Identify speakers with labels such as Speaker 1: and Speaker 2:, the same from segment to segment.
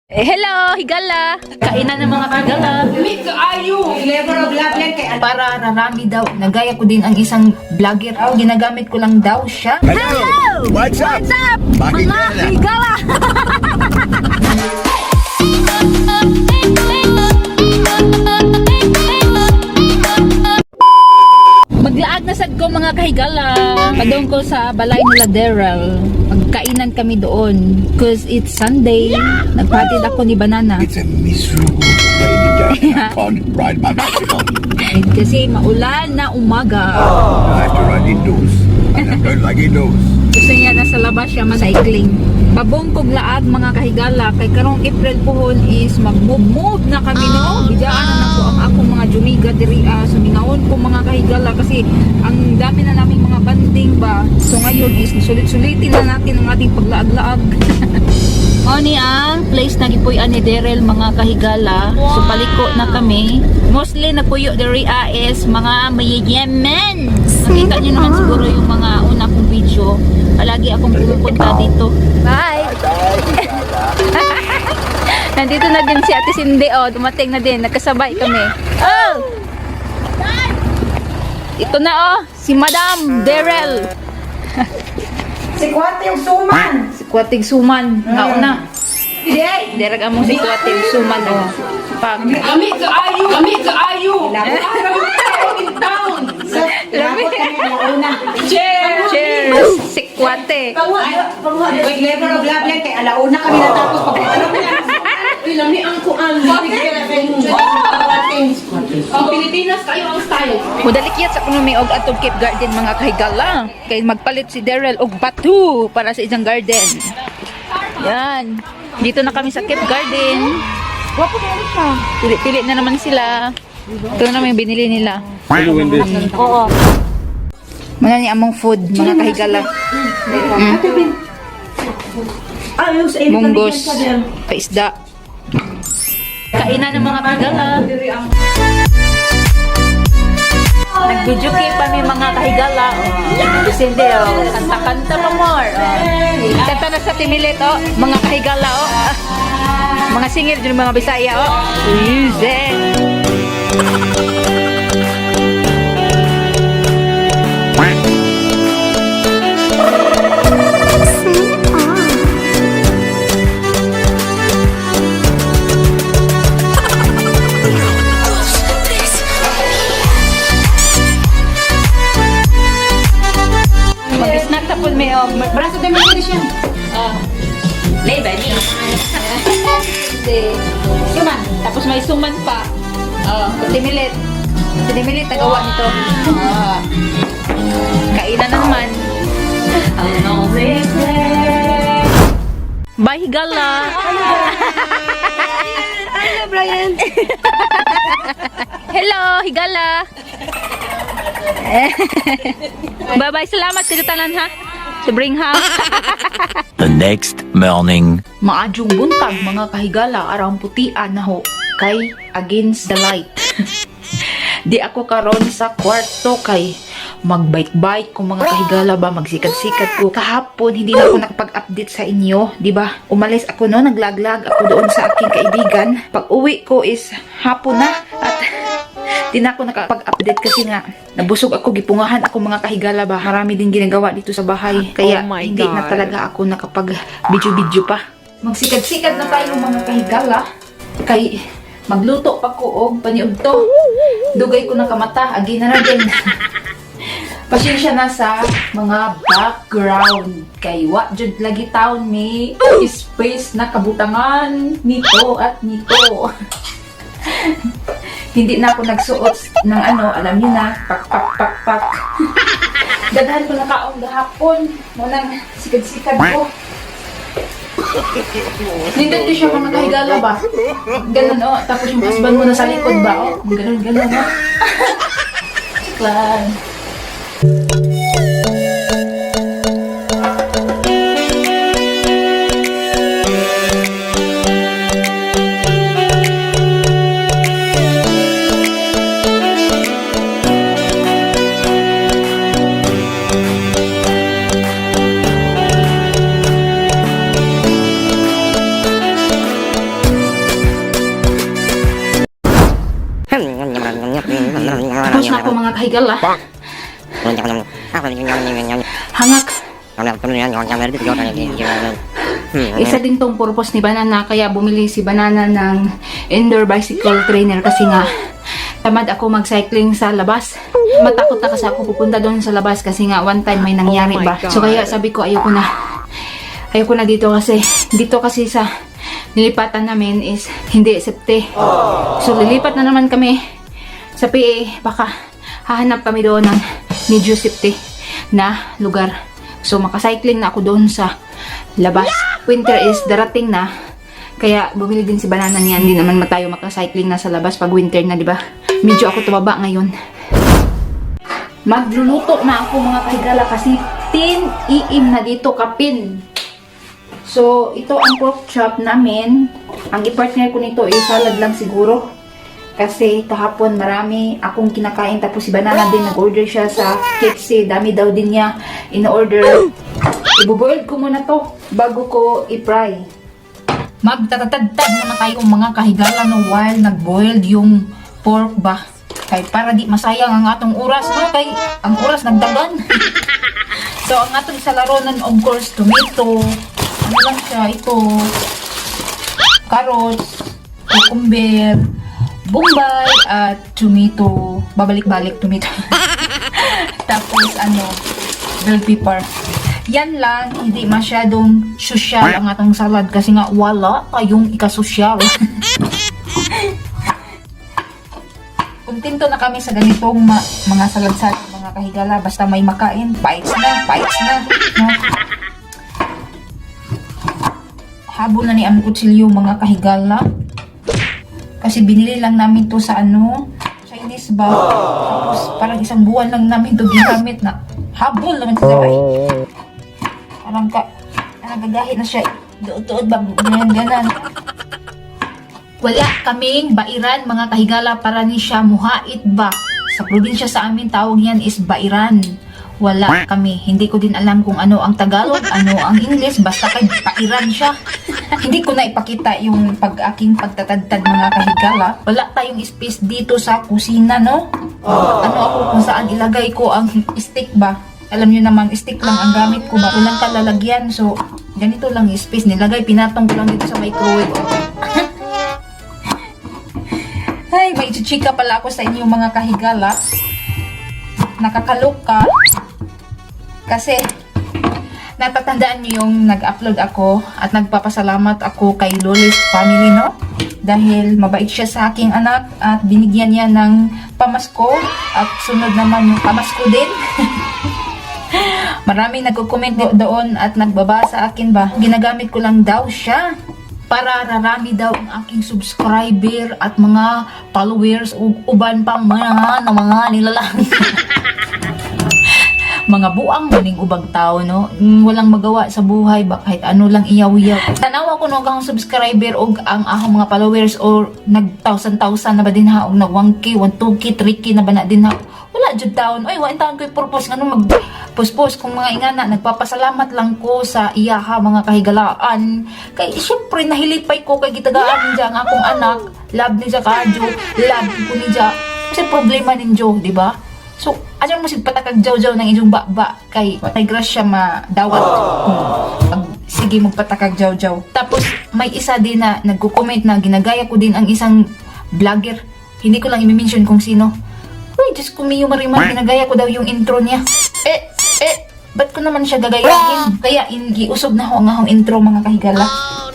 Speaker 1: Hello, higala! Kainan ng mga higala. Para narami daw. Nagaya ko din ang isang vlogger. Ginagamit ko lang daw siya.
Speaker 2: Hello! What's up? Bakit
Speaker 1: Mga
Speaker 2: yan?
Speaker 1: higala! Maglaag na sad ko mga kahigala. Padong ko sa balay nila Daryl. Magkainan kami doon. Cause it's Sunday. Nagpatid ako ni Banana.
Speaker 2: It's a miserable rainy day. I can't ride my bicycle.
Speaker 1: Kasi maulan na umaga.
Speaker 2: I have to ride indoors. And I don't like indoors.
Speaker 1: Gusto niya nasa labas siya ma-cycling. Babong kog laag mga kahigala. Kay karong April puhon is mag-move na kami no. Bidaan na nako ang akong mga jumiga diri sumingaon ko mga kahigala kasi ang dami na naming mga banding ba. So ngayon is sulit-sulitin na natin ang ating paglaag-laag. O ni ang place na gipuy-an ni Daryl mga kahigala. So paliko na kami. Mostly napuyo diri is mga mayayaman. Nakita niyo naman siguro yung mga una kong video. Palagi akong pumupunta dito. Bye! Nandito na din si Ate Cindy. Oh, dumating na din. Nagkasabay kami. Oh! Ito na oh, si Madam Daryl.
Speaker 3: Si Kwating Suman.
Speaker 1: Si Kuwatig Suman. Nauna. Derek among si Kuwatig Suman oh. Pag
Speaker 3: Lami ka ayo. Lami ka una.
Speaker 1: cheers! Si Kuwate.
Speaker 3: Wait, level of love yan. Kay alauna kami natapos. Lami ang kuan. Pilipinas kayo ang style.
Speaker 1: Mudalikyat sa kuno may og atong Cape Garden mga kahigala. Kay magpalit si Daryl og batu para sa isang garden. Yan. Dito na kami sa Cape Garden. Wapo na siya. Pili-pili na naman sila. Ito na naman yung binili nila. Oo. Mga ni among food, mga kahigala. Munggos, paisda. Kainan ng mga kahigala. Nag-video clip kami mga kahigala. Sindi, kanta-kanta pa more. Kanta na sa timilit, mga kahigala. Mga singir dyan mga Bisaya. Music. Mag-snack tapos may
Speaker 3: Braso de Mercedes yan.
Speaker 1: Leba ni.
Speaker 3: Suman.
Speaker 1: Tapos may suman pa. Timilit. Timilit tagawa nito. Kainan na naman. Bye higala.
Speaker 3: Hello, Brian.
Speaker 1: Hello higala. Bye-bye. Salamat sa tanan ha. To bring ha.
Speaker 4: The next morning.
Speaker 1: Maadjong buntag mga kahigala arang putian na ho kay against the light. Di ako karon sa kwarto kay magbike-bike kung mga kahigala ba magsikat-sikat ko. Kahapon hindi na ako nakapag-update sa inyo, di ba? Umalis ako no, naglaglag ako doon sa aking kaibigan. Pag uwi ko is hapon na at di na ako nakapag-update kasi nga nabusog ako, gipungahan ako mga kahigala ba. Marami din ginagawa dito sa bahay. Kaya hindi na talaga ako nakapag-video-video pa. Magsikat-sikat na tayo mga kahigala. Kay magluto pa ko og paniog to. Dugay ko na kamata, agi na din. Pasensya na sa mga background. Kay wa jud lagi taon mi space na kabutangan nito at nito. Hindi na ako nagsuot ng alam niyo na, pak. Dadahan ko na kaong gahapon. Munang sikad-sikad ko. Nindot ko siya mga kahigala ba? Ganun tapos yung husband mo nasa likod ba? Ganun Siklan. kahigala. Hangak. Isa din tong purpose ni Banana, kaya bumili si Banana ng indoor bicycle trainer kasi nga tamad ako mag-cycling sa labas. Matakot na kasi ako pupunta doon sa labas kasi nga one time may nangyari ba. So kaya sabi ko ayoko na dito kasi sa nilipatan namin is hindi safety. So lilipat na naman kami sa PA, baka hahanap kami doon ng medyo safety na lugar. So makacycling na ako doon sa labas. Winter is darating na, kaya bumili din si Banana niyan. Hindi naman tayo makacycling na sa labas pag winter na, di ba? Medyo ako tumaba ngayon. Magluluto na ako mga kahigala kasi 10 AM na dito kapin. So ito ang pork chop namin. Ang i-partner ko nito is salad lang siguro. Kasi kahapon marami akong kinakain, tapos si Banana din nag-order siya sa KFC. Dami daw din niya in-order. Ibuboiled ko muna to bago ko i-fry. Magtatatagtag muna tayong mga kahigala no while nag-boiled yung pork ba. Kay para di masayang ang atong oras, no? Kay ang oras nagdagan. So ang atong salaronan, of course, tomato. Ano lang siya, ito. Carrots, cucumber, bombay, at tomato. Babalik-balik tomato. Tapos bell pepper. Yan lang, hindi masyadong social ang atong salad kasi nga wala tayong ikasosyal. Kontento na kami sa ganitong mga salad-salad, mga kahigala. Basta may makain, bites na. No? Habol na ni ang kutsilyo, mga kahigala. Kasi binili lang namin to sa Chinese ba. Tapos parang isang buwan lang namin to ginamit na. Habol naman sa ay. Parang nagagahit na siya. Dood ba? Ganan. Wala kaming bairan, mga kahigala, para ni siya muhait ba. Sa probinsya sa amin, tawag yan is bairan. Wala kami. Hindi ko din alam kung ano ang Tagalog, ano ang English, basta kay bairan siya. Hindi ko na ipakita yung aking pagtatadtad, mga kahigala. Wala tayong space dito sa kusina, no? Ano ako kung saan ilagay ko ang stick ba? Alam nyo naman, stick lang ang gamit ko ba? Walang kalalagyan. So, ganito lang yung space. Nilagay, pinatong ko lang dito sa microwave. Ay, may chichika pala ako sa inyo, mga kahigala. Nakakaloka. Kasi, natatandaan nyo yung nag-upload ako at nagpapasalamat ako kay Loli's family, no? Dahil mabait siya sa aking anak at binigyan niya ng pamasko at sunod naman yung pamasko din. Maraming nagko-comment doon at nagbaba sa akin ba. Ginagamit ko lang daw siya para rarami daw ang aking subscriber at mga followers o uban pang mga nilalang. Mga buang maning ubang tao, no? Walang magawa sa buhay ba kahit ano lang iyaw-iyaw. Tanawa ko no ang subscriber o ang ahong mga followers or nag-1,000 na ba din ha o nag 1K, 2K, 3K na ba na din ha. Wala jud taon. Oy, wa taon ko i-purpose ngano mag-post kung mga ingana. Nagpapasalamat lang ko sa iya ha, mga kahigalaan. Kay syempre nahilipay ko kay gitagaan niya ang akong anak. Love ni siya kadyo, love ko ni siya. Kasi problema ninyo, di ba? So, ano mo sig patakag jaw-jaw ng inyong baba kay patay grasya madawat kung sige magpatakag jaw-jaw. Tapos may isa din na nagko-comment na ginagaya ko din ang isang vlogger. Hindi ko lang i-mention kung sino. Uy, Diyos ko, Mio Mariman, ginagaya ko daw yung intro niya. Ba't ko naman siya gagayahin? Kaya giusog na ho ang ahong intro, mga kahigala.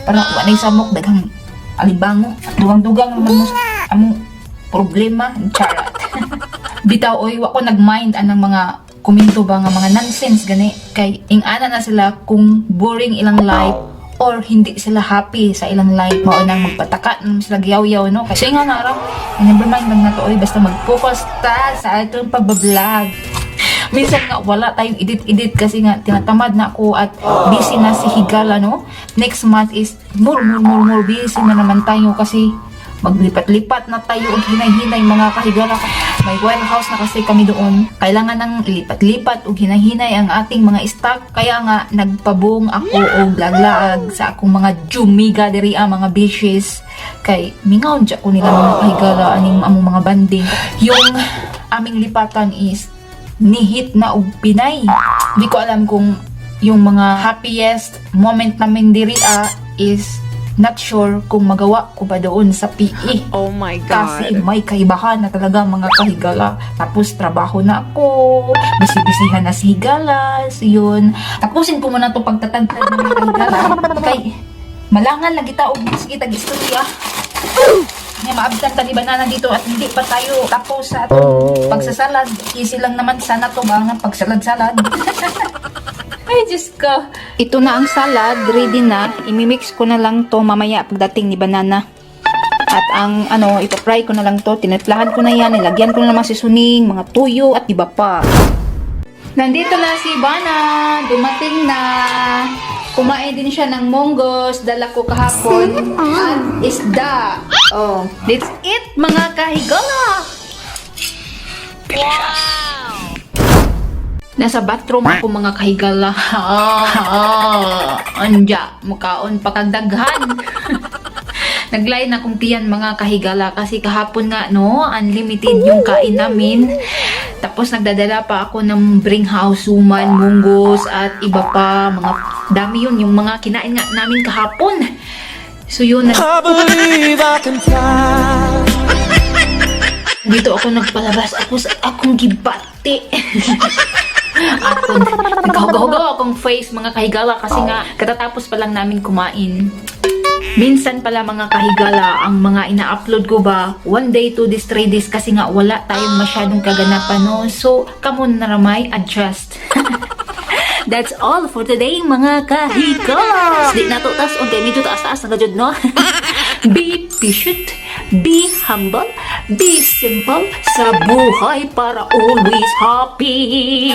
Speaker 1: Para wanay samok, daghang alibango. At dugang-dugang naman mo among problema. Charat. Bitaw, oy, wako nag-mind anang mga komento ba nga mga nonsense gani. Kay ingana na sila kung boring ilang life or hindi sila happy sa ilang life. Mao nang magpataka nang sila giyaw-yaw, no? Kasi nga na araw, never mind lang na to, oy, basta mag-focus ta sa atong pagbablog. Minsan nga wala tayong edit kasi nga tinatamad na ako at busy na si Higala, no? Next month is more busy na naman tayo kasi maglipat-lipat na tayo og hinay-hinay, mga kahigala. May warehouse na kasi kami doon. Kailangan nang ilipat-lipat og hinay-hinay ang ating mga stock. Kaya nga nagpabong ako og laglaag sa akong mga jumiga diri mga bishes. Kay mingaw dya ko nila, mga kahigala, aning among mga banding. Yung aming lipatan is nihit na og Pinay. Di ko alam kung yung mga happiest moment namin diri is not sure kung magawa ko ba doon sa PE.
Speaker 5: Oh my
Speaker 1: Kasi
Speaker 5: God.
Speaker 1: may kaibahan na talaga mga kahigala. Tapos trabaho na ako, bisibisihan na si Higala, so yun. Tapusin ko muna to pagtatagtad ng mga kahigala. Kay malangan lagi ta og sige tag-istorya. Nga maabtan ta ni banana dito at hindi pa tayo tapos sa atong pagsasalad. Easy lang naman sana to ba nga pagsalad-salad. Ay, Diyos ko. Ito na ang salad, ready na. Imimix ko na lang to mamaya pagdating ni banana. At ang ipapry ko na lang to. Tinatlahan ko na yan. Nilagyan ko na naman si suning, mga tuyo at iba pa. Nandito na si Bana. Dumating na. Kumain din siya ng monggos. Dala ko kahapon. At isda. Oh, that's it mga kahigala. Nasa bathroom ako mga kahigala. Anja, mukaon pakagdaghan. Naglain akong tiyan mga kahigala kasi kahapon nga unlimited yung kain namin. Tapos nagdadala pa ako ng bring house suman, munggos at iba pa. Mga dami yun yung mga kinain nga namin kahapon. So yun. Dito ako nagpalabas ako sa akong gibati. At nagkahugaw akong face mga kahigala kasi nga katatapos pa lang namin kumain. Minsan pala mga kahigala ang mga ina-upload ko ba 1 day, 2 days, 3 days kasi nga wala tayong masyadong kaganapan so kamo na ramay adjust. That's all for today mga kahigala. Di na to tas okay medyo taas-taas na jud no. Be patient, be humble, be simple sa buhay para always happy.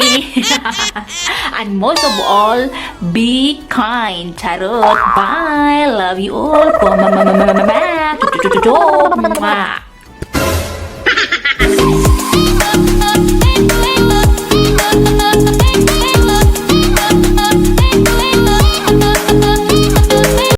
Speaker 1: And most of all, be kind. Charot. Bye. Love you all. Mama.